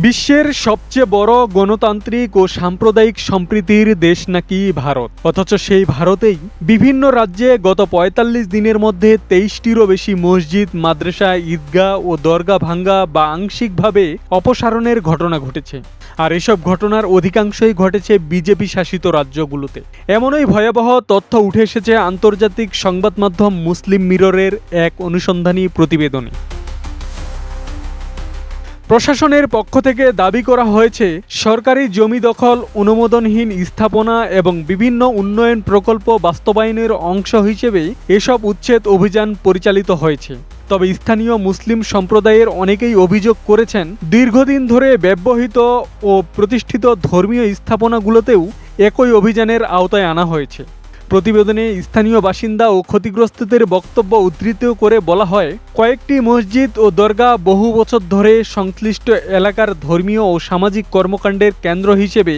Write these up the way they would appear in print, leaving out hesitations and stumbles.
বিশ্বের সবচেয়ে বড় গণতান্ত্রিক ও সাম্প্রদায়িক সম্প্রীতির দেশ নাকি ভারত, অথচ সেই ভারতেই বিভিন্ন রাজ্যে গত ৪৫ দিনের মধ্যে ২৩টিরও বেশি মসজিদ, মাদ্রাসা, ঈদগাহ ও দরগা ভাঙ্গা বা আংশিকভাবে অপসারণের ঘটনা ঘটেছে। আর এসব ঘটনার অধিকাংশই ঘটেছে বিজেপি শাসিত রাজ্যগুলোতে। এমনই ভয়াবহ তথ্য উঠে এসেছে আন্তর্জাতিক সংবাদ মাধ্যম মুসলিম মিররের এক অনুসন্ধানী প্রতিবেদনে। প্রশাসনের পক্ষ থেকে দাবি করা হয়েছে, সরকারি জমি দখল, অনুমোদনহীন স্থাপনা এবং বিভিন্ন উন্নয়ন প্রকল্প বাস্তবায়নের অংশ হিসেবে এসব উচ্ছেদ অভিযান পরিচালিত হয়েছে। তবে স্থানীয় মুসলিম সম্প্রদায়ের অনেকেই অভিযোগ করেছেন, দীর্ঘদিন ধরে ব্যবহৃত ও প্রতিষ্ঠিত ধর্মীয় স্থাপনাগুলোতেও একই অভিযানের আওতায় আনা হয়েছে। প্রতিবেদনে স্থানীয় বাসিন্দা ও ক্ষতিগ্রস্তদের বক্তব্য উদ্ধৃত করে বলা হয়, কয়েকটি মসজিদ ও দরগা বহু বছর ধরে সংশ্লিষ্ট এলাকার ধর্মীয় ও সামাজিক কর্মকাণ্ডের কেন্দ্র হিসেবে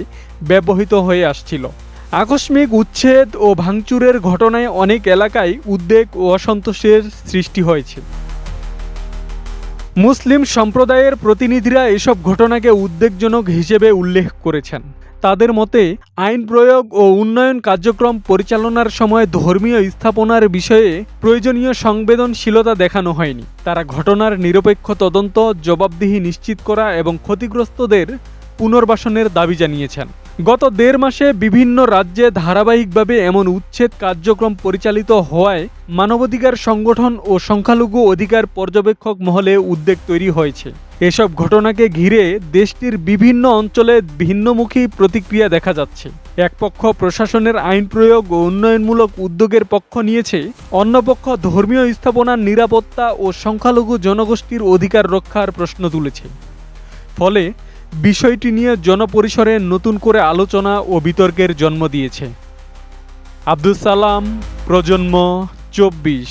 ব্যবহৃত হয়ে আসছিল। আকস্মিক উচ্ছেদ ও ভাঙচুরের ঘটনায় অনেক এলাকায় উদ্বেগ ও অসন্তোষের সৃষ্টি হয়েছে। মুসলিম সম্প্রদায়ের প্রতিনিধিরা এসব ঘটনাকে উদ্বেগজনক হিসেবে উল্লেখ করেছেন। তাদের মতে, আইন প্রয়োগ ও উন্নয়ন কার্যক্রম পরিচালনার সময় ধর্মীয় স্থাপনার বিষয়ে প্রয়োজনীয় সংবেদনশীলতা দেখানো হয়নি। তারা ঘটনার নিরপেক্ষ তদন্ত, জবাবদিহি নিশ্চিত করা এবং ক্ষতিগ্রস্তদের পুনর্বাসনের দাবি জানিয়েছেন। গত ১.৫ মাসে বিভিন্ন রাজ্যে ধারাবাহিকভাবে এমন উচ্ছেদ কার্যক্রম পরিচালিত হওয়ায় মানবাধিকার সংগঠন ও সংখ্যালঘু অধিকার পর্যবেক্ষক মহলে উদ্বেগ তৈরি হয়েছে। এসব ঘটনাকে ঘিরে দেশটির বিভিন্ন অঞ্চলে ভিন্নমুখী প্রতিক্রিয়া দেখা যাচ্ছে। এক পক্ষ প্রশাসনের আইন প্রয়োগ ও উন্নয়নমূলক উদ্যোগের পক্ষ নিয়েছে, অন্য পক্ষ ধর্মীয় স্থাপনার নিরাপত্তা ও সংখ্যালঘু জনগোষ্ঠীর অধিকার রক্ষার প্রশ্ন তুলেছে। ফলে বিষয়টি নিয়ে জনপরিসরে নতুন করে আলোচনা ও বিতর্কের জন্ম দিয়েছে। আব্দুল সালাম, প্রজন্ম ২৪।